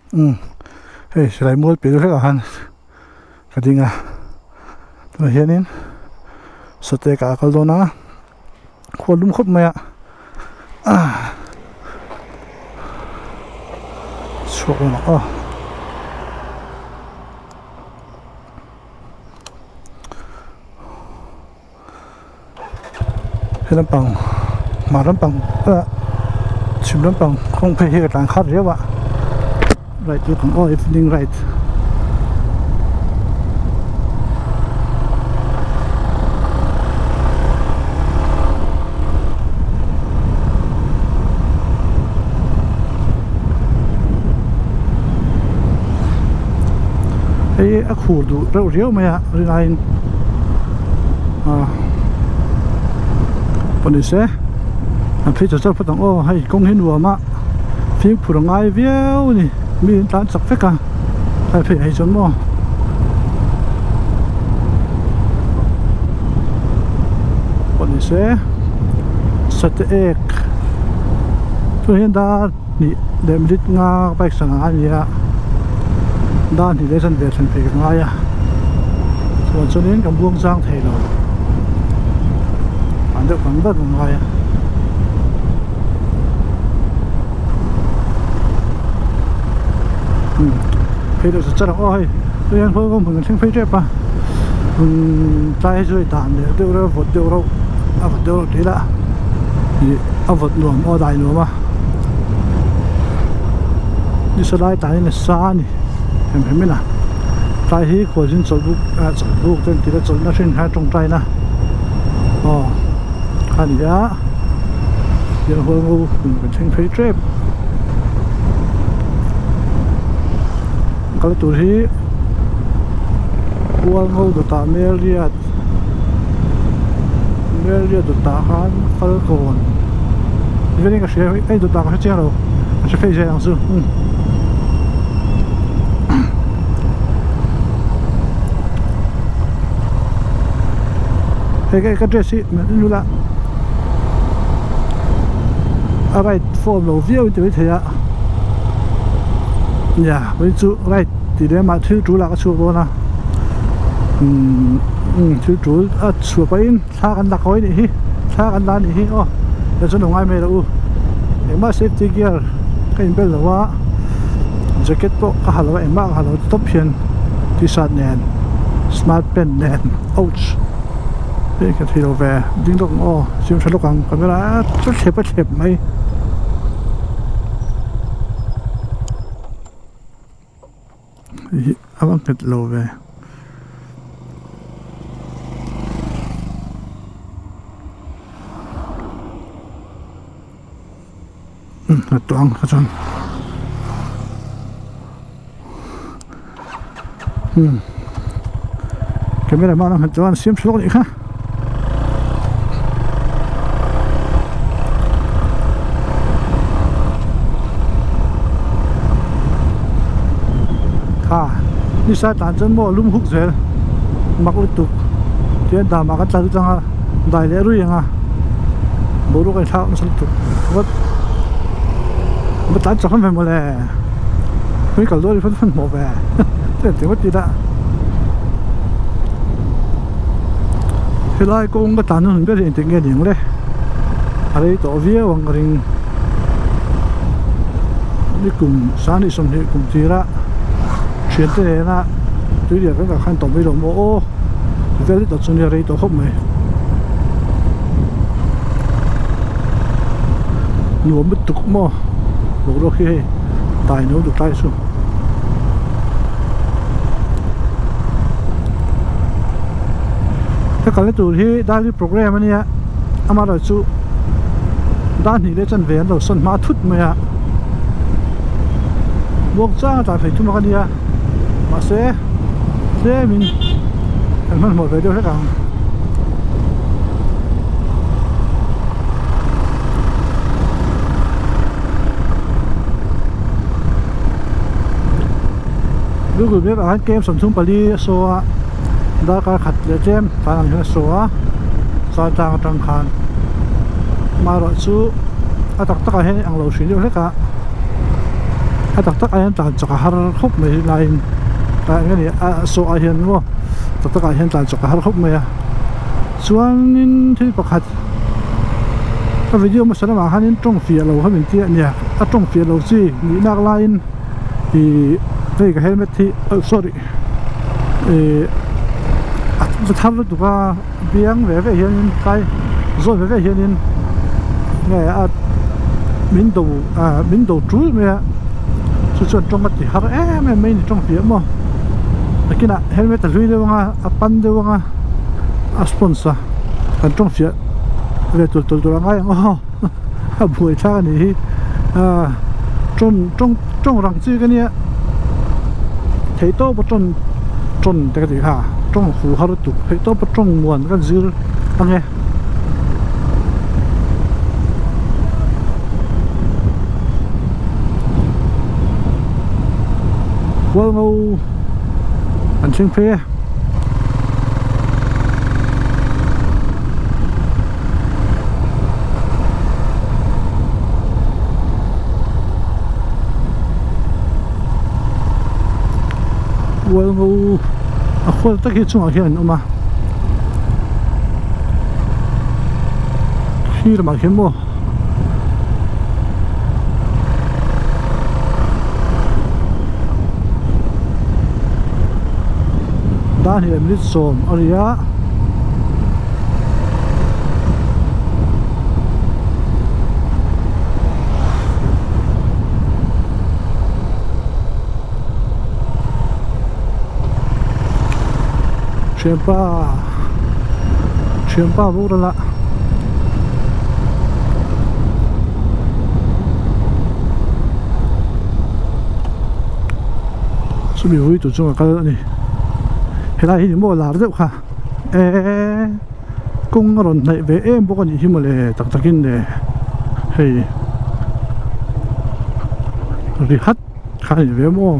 Hei selai mual pe do ka han kadinga to hianin sote ka kal do na kholum khop maya sokona helam pang maram pang chimram pang khong phe he ka tang khat rewa right look on evening right hey a khur du rau riau maya rin police anh thấy cho phát động hay công hiến vừa mà phim phụ đồng ai véo nè mình tán sập phết cả hay phải hay trốn mò police sát ek tôi hiện đã nị đem đít nga bike sang anh ya đã nị lấy sân về sân về nga ya rồi cho nên cầm buông giang thầy rồi anh được vắng đất nga ya bây giờ chắc là ôi tôi ăn phơi có một cái phơi chết à tay rồi tàn để tiêu ra vật tiêu đâu vật tiêu thế là thì vật luôn ở đại nữa mà đi xe lái tay này xa nè em thấy mình à tay hi của dân chọn bút trên thì nó chọn nó trên hai trong tay nè anh nhá giờ hơi ngu mình thành phơi chết kalau tu hi uang ngau tu ta melihat tu tahan falcon ini ni kasih tu tak kasih lo kasih face langsung cái dress gì mình là right form lo view thì thế ạ dạ với chú right thì để mà thiếu chú là cái chú đó na thiếu chú chú phải xa gần đặc khối đi xa gần đan đi để cho nó ngay mày đâu em mà safety gear cái em bel là jacket bộ cái halo em mà halo top hiền t-shirt nền smart pen nền ouch cái thì đâu về dính động xem sao lúc càng camera rất chẹp mấy abang ket lo về tuang ka chon camera ma nang chuan sim thlok ni kha đi xa tàn chân mò lum hút rồi mặc út tục chuyện ta mà cái chân chẳng đại lẽ rồi à bố lúc cái thao nó sẵn tục mất tán chẳng phải một lẽ mấy cả đôi phân mò về thế thì mất gì đã thế lại cũng cái tàn nó không biết hiện tình nghe điện đấy ở đây tổ vía bằng cái đi cùng sáng đi xong thì cùng thì ra chuyện thế này na tuy nhiên cái khăn tổng bây giờ mổ về đến tận nhà đây tổ không mày nhiều mất tục mò rồi khi tài nấu được tay xuống cái cái tụi thì đã đi program này ama rồi chú đã nghỉ lễ chân về rồi xuân má thút mày à buộc ra tại phải chúng nó đi mà sẽ mình ăn một về đâu hết cả lúc rồi biết là game Samsung Bali số đã cả khát để game phải làm cái số sao trang khan mà rồi chú tất cả hết ăn lẩu xuyên hết cả tak ayan tan chaka har khop mai line ngani so a hian mo tak a hian tan chaka har khop mai a chuanin thil pakhat a video ma sana ma hanin tong fia lo hamin tia nia a tong fia lo chi ni nak line i vei ka helmet thi sorry a thar lu ka biang ve hian kai zo ve hian nge a min do trul me chu chuan tong a ti har mai ni tong fia mo lakina helmet a lui lewanga a pan lewanga a sponsor kan tong fia về tụt ngai a buổi cha này trong răng chi cái này thấy to bắt trong cái gì ha trong phủ har tụt thấy to bắt trong muôn cái gì anh nghe well no anh xem phê well no a khol tak hi chunga hian uma hir ma khemo dan hi emlit som aria Ciempa vô rồi lạ suy biểu vui tụi chúng cái này hiện nay thì mua là rất khá cung rồi này về em bố con gì mà lại tắc tắc in này hay rồi hắt khai về mua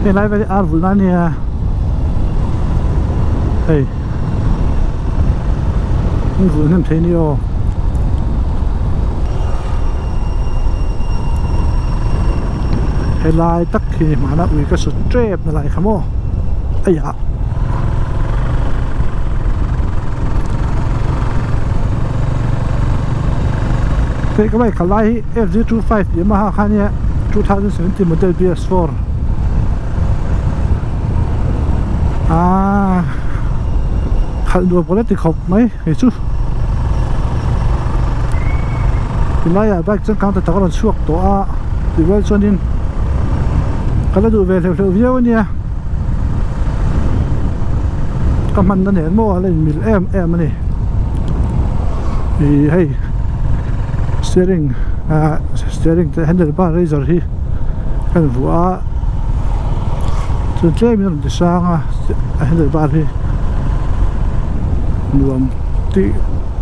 cái này về ar vul nani à hey vul nem thế niyo hay lại tắc khi mà nó uy cái sụt trép nó lại không ô ấy à thế các bạn cả lại FZ25 Yamaha khăn nhé 2017 model PS4 khăn đùa có lẽ thì khóc mấy cái chú thì nay à bác chân căng tại tao còn suốt tổ thì vậy cho nên cái là đủ về theo video nha cái mình đã nén mua lên mil em này thì hay steering the handlebar razor hi kan vua trên mình để sang handlebar hi nuông thì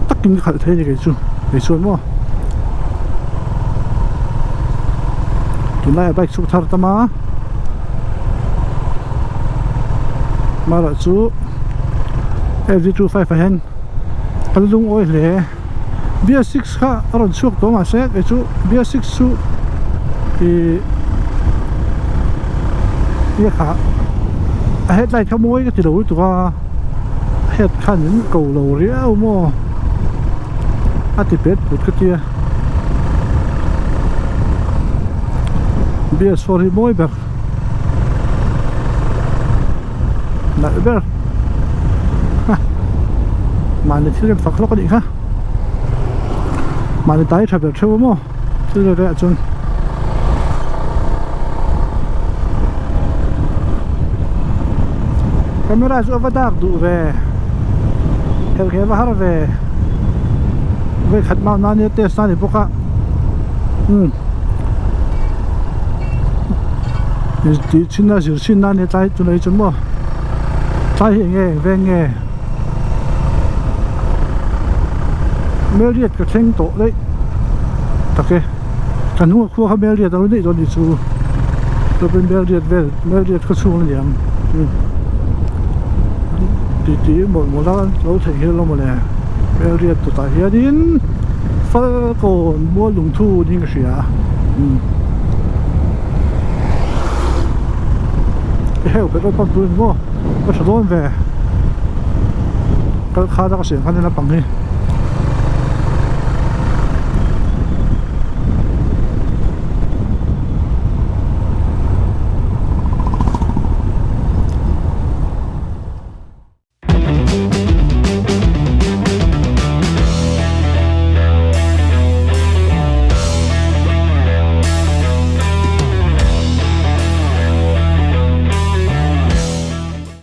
tất cả những cái thế này cái chuột mua tụi này bike sụt thar tama mà là chú FZ25 phải hen cái lung oi lệ BS6 ha aron suốt đó mà sẽ cái chú BS6 su thì cái khá hết lại theo mối cái từ đầu tụi hết khá những cầu lầu réo mua thì biết một cái kia BS4 thì mối bạc lại bạc mà nên thiếu phật lóc cái gì ha mà nên tái thay đổi theo mua chứ rồi đấy chun camera zo vadak du về theo cái vào về khát máu nani test nani boka thì xin là giữ xin là này tay tụi này chúng mò tay nghe về nghe mẹ liệt cái thanh tổ đấy ok thành hoa khu mẹ liệt đó đấy rồi đi chú rồi bên mẹ liệt có xuống là điểm tí một đó lâu thành hiện luôn mà nè mẹ liệt tụi ta hiện đến phát còn mua lùng thu những cái gì à heo cái đó bắt đuôi ngô có số đông về cái khá là cái gì khá là bằng đi